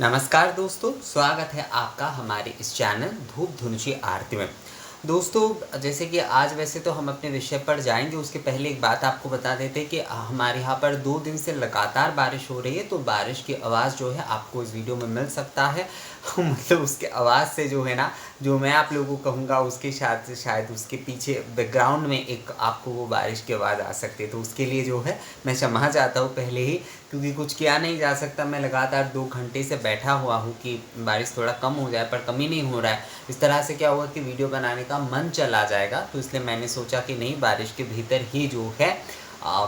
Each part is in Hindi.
नमस्कार दोस्तों, स्वागत है आपका हमारे इस चैनल धूप धुनची आरती में। दोस्तों, जैसे कि आज वैसे तो हम अपने विषय पर जाएंगे, उसके पहले एक बात आपको बता देते हैं कि हमारे यहाँ पर 2 दिन से लगातार बारिश हो रही है, तो बारिश की आवाज़ जो है आपको इस वीडियो में मिल सकता है। मतलब उसके आवाज़ से जो है ना, जो मैं आप लोगों को कहूँगा उसके शायद शायद उसके पीछे बैकग्राउंड में एक आपको वो बारिश की आवाज़ आ सकती है। तो उसके लिए जो है मैं क्षमा चाहता हूँ पहले ही, क्योंकि कुछ किया नहीं जा सकता। मैं लगातार 2 घंटे से बैठा हुआ हूँ कि बारिश थोड़ा कम हो जाए, पर कम ही नहीं हो रहा है। इस तरह से क्या हुआ कि वीडियो बनाने का मन चला जाएगा, तो इसलिए मैंने सोचा कि नहीं, बारिश के भीतर ही जो है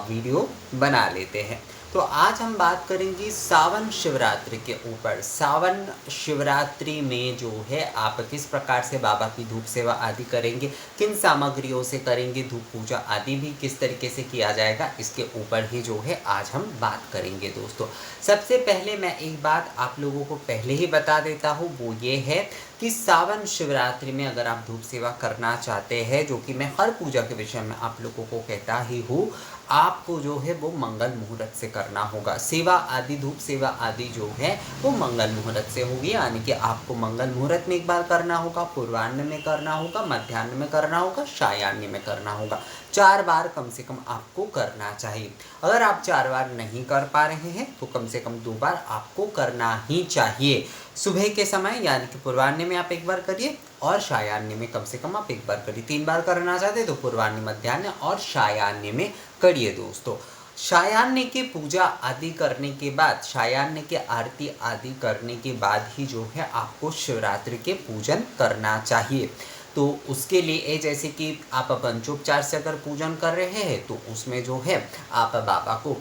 वीडियो बना लेते हैं। तो आज हम बात करेंगे सावन शिवरात्रि के ऊपर। सावन शिवरात्रि में जो है आप किस प्रकार से बाबा की धूप सेवा आदि करेंगे, किन सामग्रियों से करेंगे, धूप पूजा आदि भी किस तरीके से किया जाएगा, इसके ऊपर ही जो है आज हम बात करेंगे दोस्तों। सबसे पहले मैं एक बात आप लोगों को पहले ही बता देता हूँ, वो ये है कि सावन शिवरात्रि में अगर आप धूप सेवा करना चाहते हैं, जो कि मैं हर पूजा के विषय में आप लोगों को कहता ही हूँ, आपको जो है वो मंगल मुहूर्त से करना होगा। सेवा आदि, धूप सेवा आदि जो है वो मंगल मुहूर्त से होगी, यानी कि आपको मंगल मुहूर्त में एक बार करना होगा, पूर्वाह्न में करना होगा, मध्याह्न में करना होगा, सायाह्न में करना होगा। 4 बार कम से कम आपको करना चाहिए। अगर आप 4 बार नहीं कर पा रहे हैं तो कम से कम 2 बार आपको करना ही चाहिए। सुबह के समय यानी कि पूर्वाह्न में आप एक बार करिए, और सायाह्न में कम से कम आप एक बार करिए। 3 बार करना चाहते तो पूर्वाह्न, मध्याह्न और सायाह्न में करिए दोस्तों। सायाह्न की पूजा आदि करने के बाद, सायाह्न के आरती आदि करने के बाद ही जो है आपको शिवरात्रि के पूजन करना चाहिए। तो उसके लिए जैसे कि आप पंचोपचार से अगर पूजन कर रहे हैं तो उसमें जो है आप बाबा को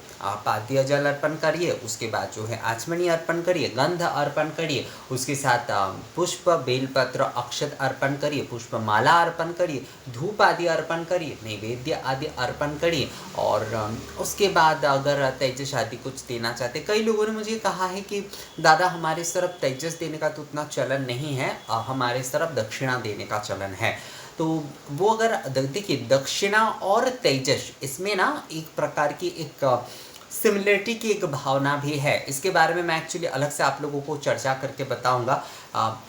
पाद्य जल अर्पण करिए, उसके बाद जो है आचमनी अर्पण करिए, गंध अर्पण करिए, उसके साथ पुष्प, बेलपत्र, अक्षत अर्पण करिए, पुष्प माला अर्पण करिए, धूप आदि अर्पण करिए, नैवेद्य आदि अर्पण करिए। और उसके बाद अगर तेजस आदि कुछ देना चाहते, कई लोगों ने मुझे कहा है कि दादा हमारे तरफ तेजस देने का तो उतना चलन नहीं है, हमारे तरफ दक्षिणा देने का चलन है। तो वो अगर देखिए, दक्षिणा और तेजस, इसमें ना एक प्रकार की एक सिमिलरिटी की एक भावना भी है। इसके बारे में मैं एक्चुअली अलग से आप लोगों को चर्चा करके बताऊंगा।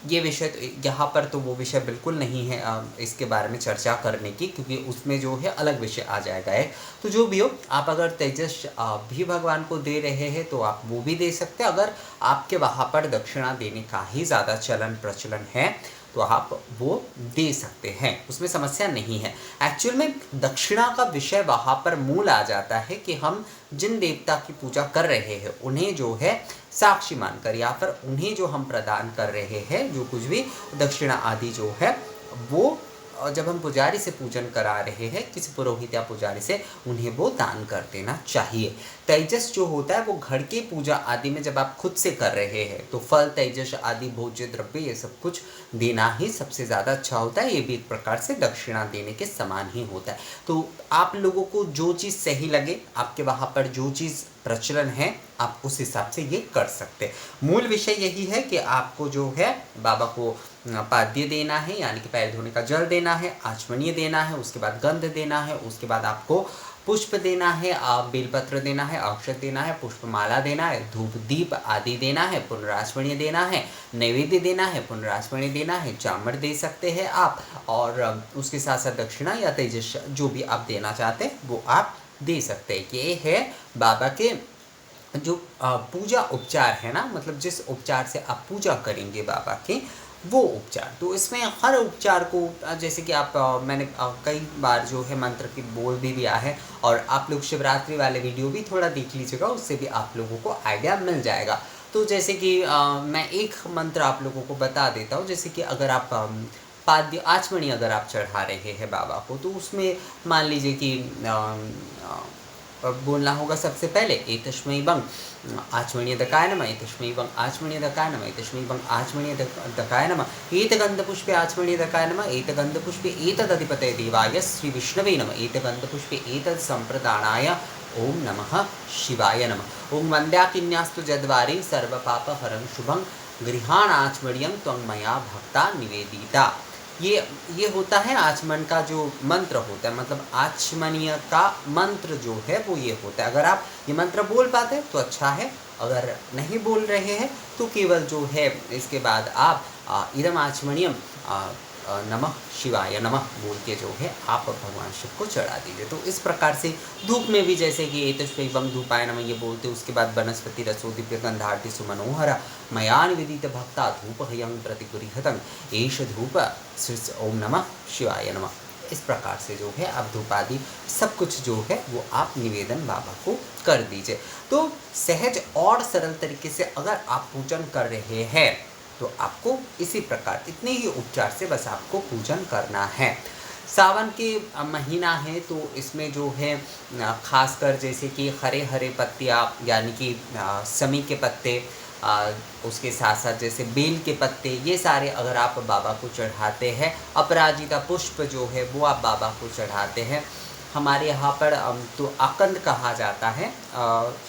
ये विषय तो यहाँ पर तो वो विषय बिल्कुल नहीं है इसके बारे में चर्चा करने की, क्योंकि उसमें जो है अलग विषय आ जाएगा है। तो जो भी हो, आप अगर तेजस भी भगवान को दे रहे हैं तो आप वो भी दे सकते हैं। अगर आपके वहाँ पर दक्षिणा देने का ही ज़्यादा चलन प्रचलन है तो आप वो दे सकते हैं, उसमें समस्या नहीं है। एक्चुअल में दक्षिणा का विषय वहाँ पर मूल आ जाता है कि हम जिन देवता की पूजा कर रहे हैं उन्हें जो है साक्षी मानकर, या फिर उन्हें जो हम प्रदान कर रहे हैं, जो कुछ भी दक्षिणा आदि जो है वो जब हम पुजारी से पूजन करा रहे हैं, किसी पुरोहित या पुजारी से, उन्हें वो दान कर देना चाहिए। तेजस जो होता है वो घर की पूजा आदि में जब आप खुद से कर रहे हैं तो फल, तेजस आदि, भोज्य द्रव्य, ये सब कुछ देना ही सबसे ज़्यादा अच्छा होता है। ये भी एक प्रकार से दक्षिणा देने के समान ही होता है। तो आप लोगों को जो चीज़ सही लगे, आपके वहाँ पर जो चीज़ प्रचलन है, आप उस हिसाब से ये कर सकते हैं। मूल विषय यही है कि आपको जो है बाबा को पाद्य देना है, यानी कि पैर धोने का जल देना है, आचमनीय देना है, उसके बाद गंध देना है, उसके बाद आपको पुष्प देना है, बेलपत्र देना है, अक्षत देना है, पुष्पमाला देना है, धूप दीप आदि देना है, पुनराचमनीय देना है, नैवेद्य देना है, पुनराचमनीय देना है, चामर दे सकते हैं आप, और उसके साथ साथ दक्षिणा या तेजस जो भी आप देना चाहते हैं वो आप दे सकते हैं। ये है बाबा के जो पूजा उपचार है ना, मतलब जिस उपचार से आप पूजा करेंगे बाबा के, वो उपचार। तो इसमें हर उपचार को जैसे कि आप मैंने कई बार जो है मंत्र की बोल भी दिया है, और आप लोग शिवरात्रि वाले वीडियो भी थोड़ा देख लीजिएगा, उससे भी आप लोगों को आइडिया मिल जाएगा। तो जैसे कि मैं एक मंत्र आप लोगों को बता देता हूँ। जैसे कि अगर आप पाद्य आचमनी अगर आप चढ़ा रहे हैं बाबा को, तो उसमें मान लीजिए कि बोलना होगा सबसे पहले एतस्मै बं आचमनीय दकाय नमः, एतस्मै बं आचमनीय दकाय नमः, एतस्मै बं आचमनीय दकाय नमः, एतगंधपुष्पे आचमनीय दकाय नमः, एतगंधपुष्पे एतदधिपतये देवाय श्री विष्णवे नमः, एतगंधपुष्पे एतद् संप्रदानाय ओम नमः शिवाय नमः। ओम वन्द्याकिन्यास्तु जद्वारी सर्वपापहरं शुभं गृहाणाचमनीयं त्वं मया भक्ता निवेदिता। ये होता है आचमन का जो मंत्र होता है, मतलब आचमनीय का मंत्र जो है वो ये होता है। अगर आप ये मंत्र बोल पाते हैं तो अच्छा है, अगर नहीं बोल रहे हैं तो केवल जो है इसके बाद आप इदम आचमणीयम नमः शिवाय नमः बोल के जो है आप भगवान शिव को चढ़ा दीजिए। तो इस प्रकार से धूप में भी जैसे कि एतस्वैवं धूपाय नमः ये बोलते, उसके बाद वनस्पति रसो दिव्य गंधार्ति सुमनोहर मयान विदित भक्ता धूप हयं प्रतिगुरिहतं एष धूप ओम नमः शिवाय नमः। इस प्रकार से जो है आप धूप आदि सब कुछ जो है वो आप निवेदन बाबा को कर दीजिए। तो सहज और सरल तरीके से अगर आप पूजन कर रहे हैं तो आपको इसी प्रकार इतने ही उपचार से बस आपको पूजन करना है। सावन के महीना है तो इसमें जो है खासकर जैसे कि हरे हरे पत्तियाँ यानी कि समी के पत्ते, उसके साथ साथ जैसे बेल के पत्ते, ये सारे अगर आप बाबा को चढ़ाते हैं। अपराजिता पुष्प जो है वो आप बाबा को चढ़ाते हैं। हमारे यहाँ पर तो आकंद कहा जाता है,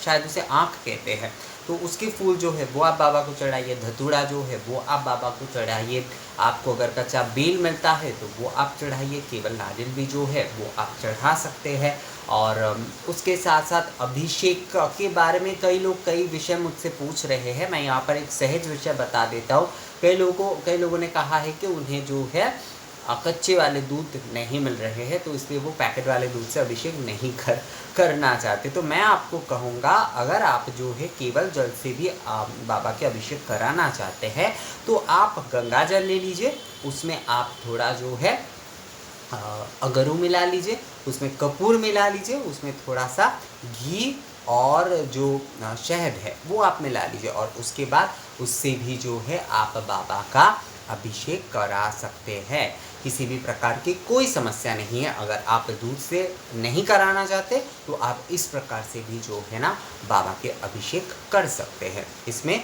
शायद उसे आँख कहते हैं, तो उसके फूल जो है वो आप बाबा को चढ़ाइए। धतूरा जो है वो आप बाबा को चढ़ाइए। आपको अगर कच्चा बेल मिलता है तो वो आप चढ़ाइए। केवल नारियल भी जो है वो आप चढ़ा सकते हैं। और उसके साथ साथ अभिषेक के बारे में कई लोग कई विषय मुझसे पूछ रहे हैं। मैं यहाँ पर एक सहज विषय बता देता हूँ। कई लोगों ने कहा है कि उन्हें जो है कच्चे वाले दूध नहीं मिल रहे हैं, तो इसलिए वो पैकेट वाले दूध से अभिषेक नहीं करना चाहते। तो मैं आपको कहूँगा, अगर आप जो है केवल जल से भी बाबा के अभिषेक कराना चाहते हैं तो आप गंगा जल ले लीजिए, उसमें आप थोड़ा जो है अगरू मिला लीजिए, उसमें कपूर मिला लीजिए, उसमें थोड़ा सा घी और जो शहद है वो आप मिला लीजिए, और उसके बाद उससे भी जो है आप बाबा का अभिषेक करा सकते हैं। किसी भी प्रकार की कोई समस्या नहीं है। अगर आप दूध से नहीं कराना चाहते तो आप इस प्रकार से भी जो है ना बाबा के अभिषेक कर सकते हैं। इसमें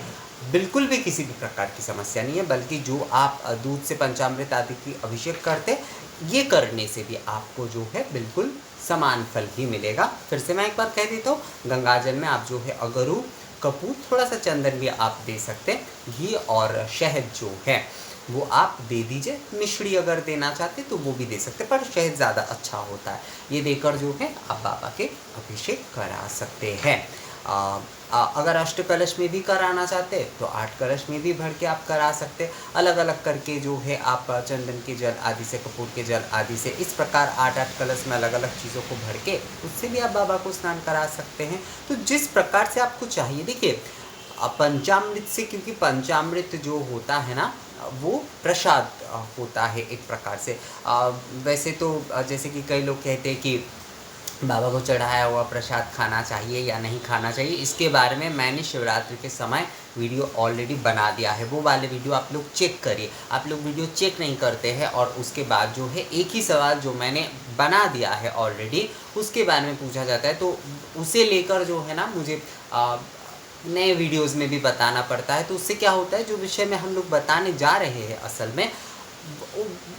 बिल्कुल भी किसी भी प्रकार की समस्या नहीं है, बल्कि जो आप दूध से पंचामृत आदि की अभिषेक करते, ये करने से भी आपको जो है बिल्कुल समान फल ही मिलेगा। फिर से मैं एक बार कह देता हूँ, गंगाजल में आप जो है अगरू, कपूर, थोड़ा सा चंदन भी आप दे सकते हैं। घी और शहद जो है वो आप दे दीजिए। मिश्री अगर देना चाहते तो वो भी दे सकते, पर शहद ज़्यादा अच्छा होता है। ये देकर जो है आप बाबा के अभिषेक करा सकते हैं। अगर अष्ट कलश में भी कराना चाहते तो 8 कलश में भी भर के आप करा सकते। अलग अलग करके जो है आप चंदन के जल आदि से, कपूर के जल आदि से, इस प्रकार 8-8 कलश में अलग अलग चीज़ों को भर के उससे भी आप बाबा को स्नान करा सकते हैं। तो जिस प्रकार से आपको चाहिए, देखिए पंचामृत से, क्योंकि पंचामृत जो होता है ना वो प्रसाद होता है एक प्रकार से। वैसे तो जैसे कि कई लोग कहते हैं कि बाबा को चढ़ाया हुआ प्रसाद खाना चाहिए या नहीं खाना चाहिए, इसके बारे में मैंने शिवरात्रि के समय वीडियो ऑलरेडी बना दिया है। वो वाले वीडियो आप लोग चेक करिए। आप लोग वीडियो चेक नहीं करते हैं और उसके बाद जो है एक ही सवाल जो मैंने बना दिया है ऑलरेडी, उसके बारे में पूछा जाता है, तो उसे लेकर जो है ना मुझे नए वीडियोस में भी बताना पड़ता है। तो उससे क्या होता है, जो विषय में हम लोग बताने जा रहे हैं असल में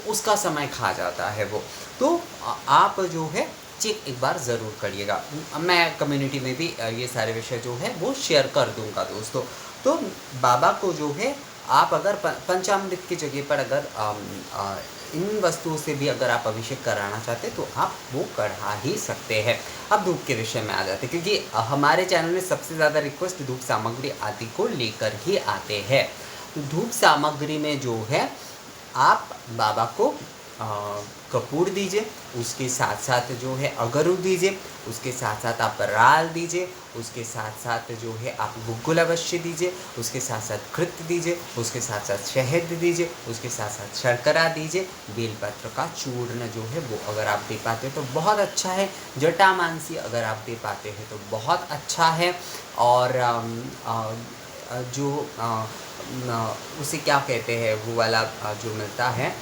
उसका समय खा जाता है वो। तो आप जो है चेक एक बार ज़रूर करिएगा। मैं कम्युनिटी में भी ये सारे विषय जो है वो शेयर कर दूंगा दोस्तों। तो बाबा को जो है आप अगर पंचामृत की जगह पर अगर इन वस्तुओं से भी अगर आप अभिषेक कराना चाहते तो आप वो करा ही सकते हैं। अब धूप के विषय में आ जाते हैं, क्योंकि हमारे चैनल में सबसे ज़्यादा रिक्वेस्ट धूप सामग्री आदि को लेकर ही आते हैं। तो धूप सामग्री में जो है आप बाबा को कपूर दीजिए, उसके साथ साथ जो है अगरू दीजिए, उसके साथ साथ आप राल दीजिए, उसके साथ साथ जो है आप गुग्गुल अवश्य दीजिए, उसके साथ साथ घृत दीजिए, उसके साथ साथ शहद दीजिए, उसके साथ साथ शर्करा दीजिए। बेलपत्र का चूर्ण जो है वो अगर आप दे पाते हैं तो बहुत अच्छा है। जटामांसी अगर आप दे पाते हैं तो बहुत अच्छा है। और जो उसे क्या कहते हैं, वो वाला जो मिलता है,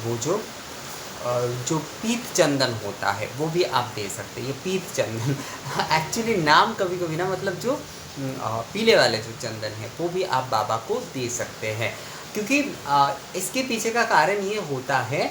वो जो पीत चंदन होता है वो भी आप दे सकते हैं। ये पीत चंदन एक्चुअली नाम कभी कभी ना मतलब जो पीले वाले जो चंदन है वो भी आप बाबा को दे सकते हैं, क्योंकि इसके पीछे का कारण ये होता है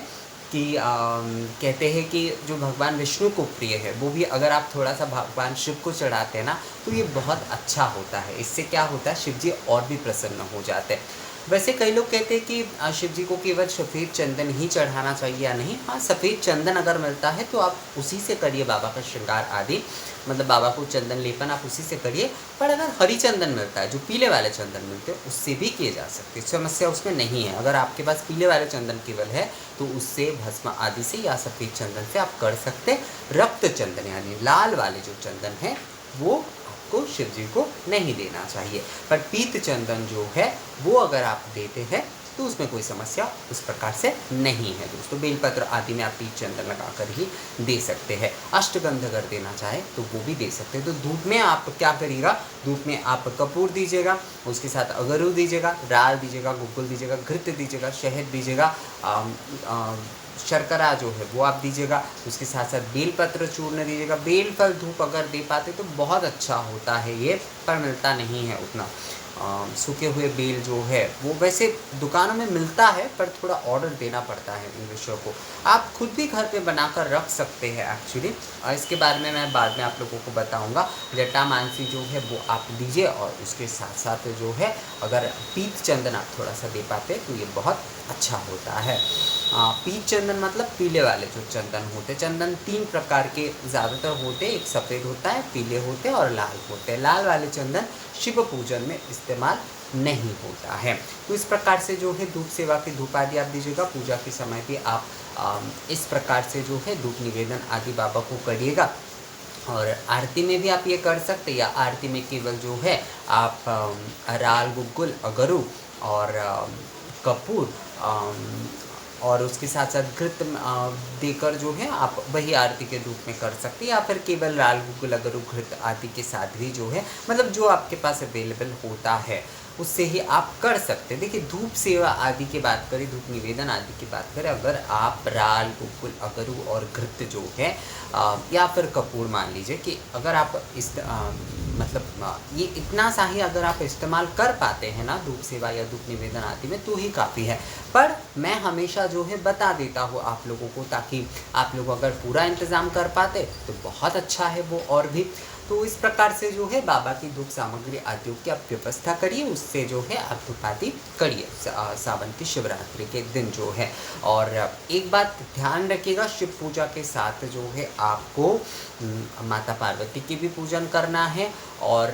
कि कहते हैं कि जो भगवान विष्णु को प्रिय है वो भी अगर आप थोड़ा सा भगवान शिव को चढ़ाते हैं ना तो ये बहुत अच्छा होता है। इससे क्या होता है, शिव जी और भी प्रसन्न हो जाते हैं। वैसे कई लोग कहते हैं कि शिव जी को केवल सफ़ेद चंदन ही चढ़ाना चाहिए या नहीं। हाँ, सफ़ेद चंदन अगर मिलता है तो आप उसी से करिए बाबा का श्रृंगार आदि, मतलब बाबा को चंदन लेपन आप उसी से करिए। पर अगर हरी चंदन मिलता है, जो पीले वाले चंदन मिलते हैं, उससे भी किए जा सकते हैं, समस्या उसमें नहीं है। अगर आपके पास पीले वाले चंदन केवल है तो उससे भस्म आदि से या सफ़ेद चंदन से आप कर सकते। रक्त चंदन यानी लाल वाले जो चंदन है वो आपको शिव जी को नहीं देना चाहिए। पर पीत चंदन जो है वो अगर आप देते हैं तो उसमें कोई समस्या उस प्रकार से नहीं है दोस्तों। बेलपत्र आदि में आप पीत चंदन लगाकर ही दे सकते हैं। अष्टगंध अगर देना चाहे तो वो भी दे सकते हैं। तो धूप में आप क्या करिएगा, धूप में आप कपूर दीजिएगा, उसके साथ अगरू दीजिएगा, राल दीजिएगा, गुग्गुल दीजिएगा, घृत दीजिएगा, शहद दीजिएगा, शर्करा जो है वो आप दीजिएगा, उसके साथ साथ बेलपत्र चूर्ण दीजिएगा। बेलफल धूप अगर दे पाते तो बहुत अच्छा होता है ये, पर मिलता नहीं है उतना। सूखे हुए बेल जो है वो वैसे दुकानों में मिलता है, पर थोड़ा ऑर्डर देना पड़ता है इन विषयों को। आप खुद भी घर पे बनाकर रख सकते हैं एक्चुअली, इसके बारे में मैं बाद में आप लोगों को बताऊंगा। जटा मानसी जो है वो आप दीजिए, और उसके साथ साथ जो है अगर पीत चंदन आप थोड़ा सा दे पाते तो ये बहुत अच्छा होता है। पीत चंदन मतलब पीले वाले जो चंदन होते। चंदन 3 प्रकार के ज़्यादातर होते, एक सफ़ेद होता है, पीले होते और लाल होते हैं। लाल वाले चंदन शिव पूजन में इस्तेमाल नहीं होता है। तो इस प्रकार से जो है धूप सेवा की धूप आदि आप दीजिएगा। पूजा के समय भी आप इस प्रकार से जो है धूप निवेदन आदि बाबा को करिएगा। और आरती में भी आप ये कर सकते हैं, या आरती में केवल जो है आप राल, गुग्गुल, अगरू और कपूर और उसके साथ साथ घृत देकर जो है आप वही आरती के रूप में कर सकते हैं, या फिर केवल लाल, गुग्गुल, अगरू, घृत आदि के साथ भी जो है, मतलब जो आपके पास अवेलेबल होता है उससे ही आप कर सकते हैं। देखिए, धूप सेवा आदि की बात करें, धूप निवेदन आदि की बात करें, अगर आप राल, गुग्गुल, अगरू और घृत जो है या फिर कपूर मान लीजिए कि अगर आप इस ये इतना सा ही अगर आप इस्तेमाल कर पाते हैं ना धूप सेवा या धूप निवेदन आदि में, तो ही काफ़ी है। पर मैं हमेशा जो है बता देता हूँ आप लोगों को, ताकि आप लोग अगर पूरा इंतज़ाम कर पाते तो बहुत अच्छा है वो। और भी तो इस प्रकार से जो है बाबा की धूप सामग्री आदियों की आप व्यवस्था करिए, उससे जो है आप धूप आदि करिए सावन की शिवरात्रि के दिन जो है। और एक बात ध्यान रखिएगा, शिव पूजा के साथ जो है आपको माता पार्वती की भी पूजन करना है, और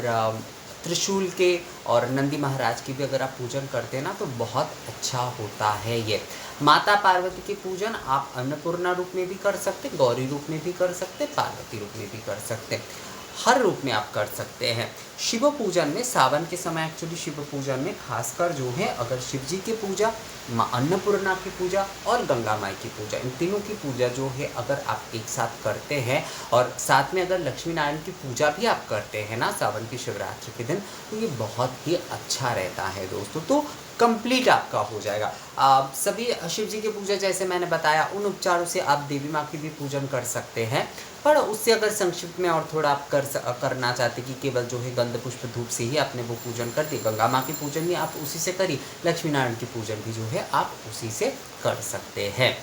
त्रिशूल के और नंदी महाराज की भी अगर आप पूजन करते हैं ना तो बहुत अच्छा होता है ये। माता पार्वती की पूजन आप अन्नपूर्णा रूप में भी कर सकते, गौरी रूप में भी कर सकते, पार्वती रूप में भी कर सकते, हर रूप में आप कर सकते हैं। शिव पूजन में सावन के समय एक्चुअली शिव पूजन में खासकर जो है अगर शिव जी की पूजा, माँ अन्नपूर्णा की पूजा और गंगा माई की पूजा, इन तीनों की पूजा जो है अगर आप एक साथ करते हैं, और साथ में अगर लक्ष्मी नारायण की पूजा भी आप करते हैं ना सावन की शिवरात्रि के दिन, तो ये बहुत ही अच्छा रहता है दोस्तों। तो कंप्लीट आपका हो जाएगा। सभी शिव जी की पूजा जैसे मैंने बताया, उन उपचारों से आप देवी माँ की भी पूजन कर सकते हैं, पर उससे अगर संक्षिप्त में और थोड़ा आप करना चाहते कि केवल जो है गंध पुष्प धूप से ही आपने वो पूजन कर दी, गंगा माँ की पूजन भी आप उसी से करिए, लक्ष्मी नारायण की पूजन भी जो है आप उसी से कर सकते हैं।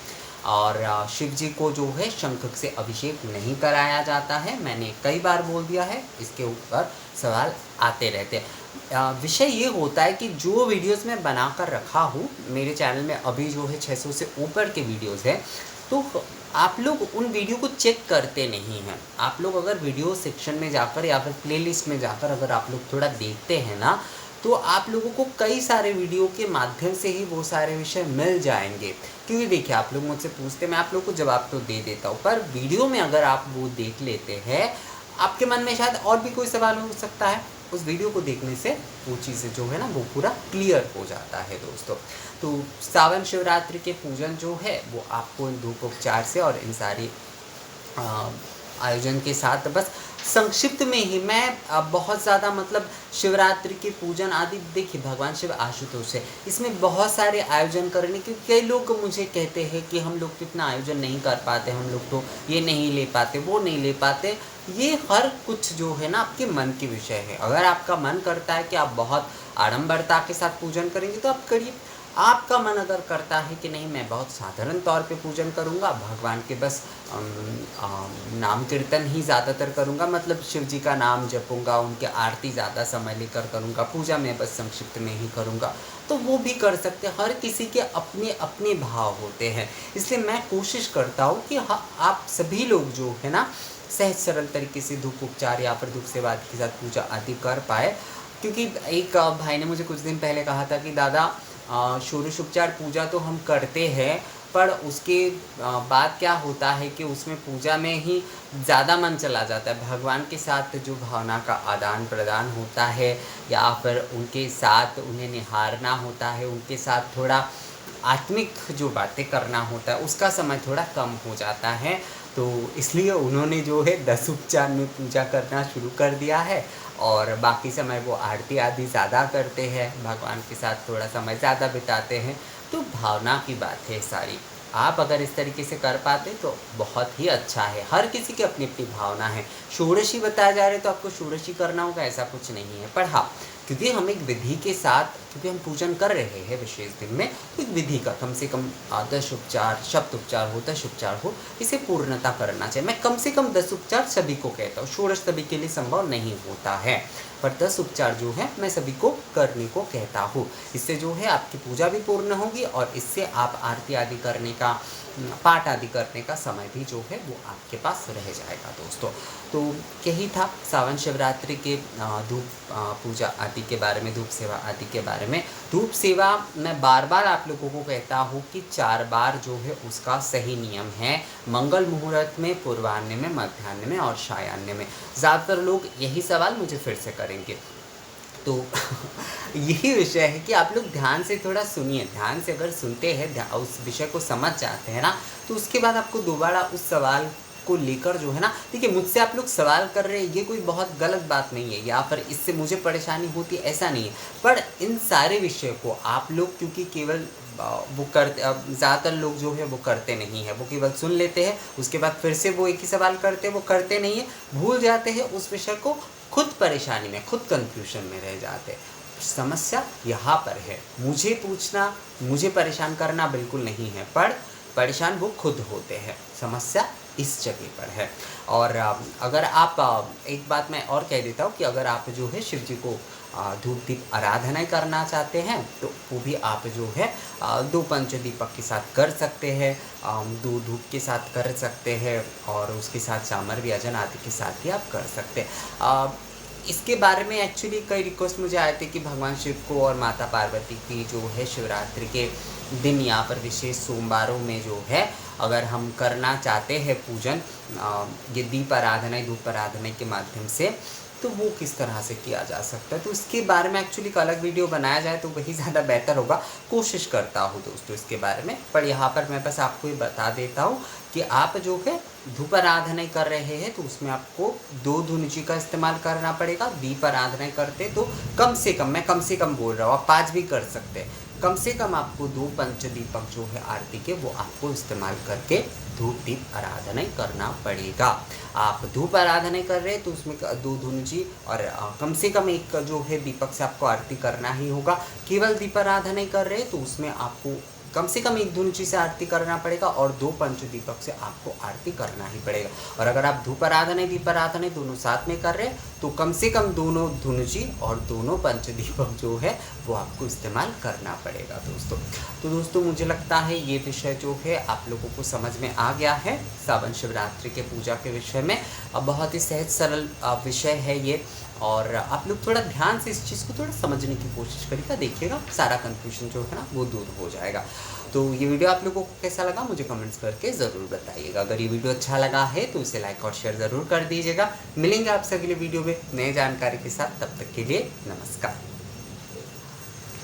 और शिव जी को जो है शंख से अभिषेक नहीं कराया जाता है, मैंने कई बार बोल दिया है, इसके ऊपर सवाल आते रहते हैं। विषय ये होता है कि जो वीडियोस मैं बना कर रखा हूँ मेरे चैनल में, अभी जो है 600 से ऊपर के वीडियोस हैं, तो आप लोग उन वीडियो को चेक करते नहीं हैं। आप लोग अगर वीडियो सेक्शन में जाकर या फिर प्लेलिस्ट में जाकर अगर आप लोग थोड़ा देखते हैं ना, तो आप लोगों को कई सारे वीडियो के माध्यम से ही वो सारे विषय मिल जाएंगे। क्योंकि देखिए, आप लोग मुझसे पूछते, मैं आप लोग को जवाब तो दे देता हूँ, पर वीडियो में अगर आप वो देख लेते हैं, आपके मन में शायद और भी कोई सवाल हो सकता है, उस वीडियो को देखने से वो चीज़ें जो है ना वो पूरा क्लियर हो जाता है दोस्तों। तो सावन शिवरात्रि के पूजन जो है वो आपको इन धूप उपचार से और इन सारी आयोजन के साथ, बस संक्षिप्त में ही मैं बहुत ज़्यादा मतलब शिवरात्रि के पूजन आदि, देखिए भगवान शिव आशुतोष है, इसमें बहुत सारे आयोजन करने के, कई लोग मुझे कहते हैं कि हम लोग तो इतना आयोजन नहीं कर पाते, हम लोग तो ये नहीं ले पाते, वो नहीं ले पाते। ये हर कुछ जो है ना आपके मन के विषय है। अगर आपका मन करता है कि आप बहुत आडंबरता के साथ पूजन करेंगे तो आप करिए, आपका मन अगर करता है कि नहीं मैं बहुत साधारण तौर पे पूजन करूँगा, भगवान के बस नाम कीर्तन ही ज़्यादातर करूँगा, मतलब शिव जी का नाम जपूँगा, उनके आरती ज़्यादा समय लेकर करूँगा, पूजा में बस संक्षिप्त में ही करूँगा, तो वो भी कर सकते हैं। हर किसी के अपने अपने भाव होते हैं, इसलिए मैं कोशिश करता हूँ कि आप सभी लोग जो है ना सहज सरल तरीके से धूप उपचार या फिर धूप सेवा आदि के साथ पूजा आदि कर पाए। क्योंकि एक भाई ने मुझे कुछ दिन पहले कहा था कि दादा षोडशोपचार पूजा तो हम करते हैं, पर उसके बाद क्या होता है कि उसमें पूजा में ही ज़्यादा मन चला जाता है, भगवान के साथ जो भावना का आदान प्रदान होता है या फिर उनके साथ उन्हें निहारना होता है, उनके साथ थोड़ा आत्मिक जो बातें करना होता है उसका समय थोड़ा कम हो जाता है। तो इसलिए उन्होंने जो है 10 उपचार में पूजा करना शुरू कर दिया है और बाकी समय वो आरती आदि ज़्यादा करते हैं, भगवान के साथ थोड़ा समय ज़्यादा बिताते हैं। तो भावना की बात है सारी। आप अगर इस तरीके से कर पाते तो बहुत ही अच्छा है। हर किसी की अपनी अपनी भावना है। षोडशी बताया जा रहा है तो आपको षोडशी करना होगा ऐसा कुछ नहीं है, पर हाँ, क्योंकि हम एक विधि के साथ, क्योंकि हम पूजन कर रहे हैं विशेष दिन में, तो एक विधि का कम से कम 10 उपचार, शब्द उपचार हो, 10 उपचार हो, इसे पूर्णता करना चाहिए। मैं कम से कम 10 उपचार सभी को कहता हूँ, षोडश सभी के लिए संभव नहीं होता है, पर 10 उपचार जो है मैं सभी को करने को कहता हूँ। इससे जो है आपकी पूजा भी पूर्ण होगी और इससे आप आरती आदि करने का, पाठ आदि करने का समय भी जो है वो आपके पास रह जाएगा दोस्तों। तो यही था सावन शिवरात्रि के धूप पूजा आदि के बारे में, धूप सेवा आदि के बारे में। धूप सेवा मैं बार बार आप लोगों को कहता हूँ कि 4 बार जो है उसका सही नियम है, मंगल मुहूर्त में, पूर्वाह्न में, मध्याह्न में और सायाह्न में। ज़्यादातर लोग यही सवाल मुझे फिर से करेंगे, तो यही विषय है कि आप लोग ध्यान से थोड़ा सुनिए। ध्यान से अगर सुनते हैं, उस विषय को समझ जाते हैं ना, तो उसके बाद आपको दोबारा उस सवाल को लेकर जो है ना, देखिए मुझसे आप लोग सवाल कर रहे हैं, ये कोई बहुत गलत बात नहीं है या फिर इससे मुझे परेशानी होती है ऐसा नहीं है, पर इन सारे विषय को आप लोग क्योंकि केवल वो करते, ज़्यादातर लोग जो है वो करते नहीं है, वो केवल सुन लेते हैं, उसके बाद फिर से वो एक ही सवाल करते हैं, वो करते नहीं है, भूल जाते हैं उस विषय को, खुद परेशानी में, खुद कंफ्यूजन में रह जाते हैं। समस्या यहाँ पर है, मुझे पूछना, मुझे परेशान करना बिल्कुल नहीं है, पर परेशान वो खुद होते हैं, समस्या इस जगह पर है। और अगर आप एक बात मैं और कह देता हूँ कि अगर आप जो है शिव जी को धूप दीप आराधना करना चाहते हैं तो वो भी आप जो है 2 पंचदीपक के साथ कर सकते हैं, 2 धूप के साथ कर सकते हैं और उसके साथ चामर व्यजन आदि के साथ भी आप कर सकते हैं। इसके बारे में एक्चुअली कई रिक्वेस्ट मुझे आए थे कि भगवान शिव को और माता पार्वती की जो है शिवरात्रि के दिन यहाँ पर विशेष सोमवारों में जो है अगर हम करना चाहते हैं पूजन, ये दीप आराधना, धूप आराधना के माध्यम से, तो वो किस तरह से किया जा सकता है। तो इसके बारे में एक्चुअली एक अलग वीडियो बनाया जाए तो वही ज़्यादा बेहतर होगा। कोशिश करता हूँ दोस्तों इसके बारे में, पर यहाँ पर मैं बस आपको ये बता देता हूँ कि आप जो है धूप आराधना कर रहे हैं तो उसमें आपको 2 धुनुची का इस्तेमाल करना पड़ेगा। दीप आराधना करते तो कम से कम, मैं कम से कम बोल रहा हूँ, आप 5 भी कर सकते हैं, कम से कम आपको 2 पंचदीपक जो है आरती के वो आपको इस्तेमाल करके धूप दीप आराधना करना पड़ेगा। आप धूप आराधना कर रहे हैं तो उसमें 2 धुनुची और कम से कम एक जो है दीपक से आपको आरती करना ही होगा। केवल दीप आराधना कर रहे हैं तो उसमें आपको कम से कम 1 धुनुची से आरती करना पड़ेगा और 2 पंचदीपक से आपको आरती करना ही पड़ेगा। और अगर आप धूप आराधना दीप आराधना दोनों साथ में कर रहे हैं तो कम से कम दोनों धुनुची और दोनों पंचदीपक जो है वो आपको इस्तेमाल करना पड़ेगा दोस्तों। तो दोस्तों मुझे लगता है ये विषय जो है आप लोगों को समझ में आ गया है सावन शिवरात्रि के पूजा के विषय में। अब बहुत ही सहज सरल विषय है ये, और आप लोग थोड़ा ध्यान से इस चीज़ को थोड़ा समझने की कोशिश करिएगा, देखिएगा सारा कन्फ्यूजन जो है ना वो दूर हो जाएगा। तो ये वीडियो आप लोगों को कैसा लगा मुझे कमेंट्स करके ज़रूर बताइएगा। अगर ये वीडियो अच्छा लगा है तो इसे लाइक और शेयर ज़रूर कर दीजिएगा। मिलेंगे आपसे अगले वीडियो में नए जानकारी के साथ, तब तक के लिए नमस्कार।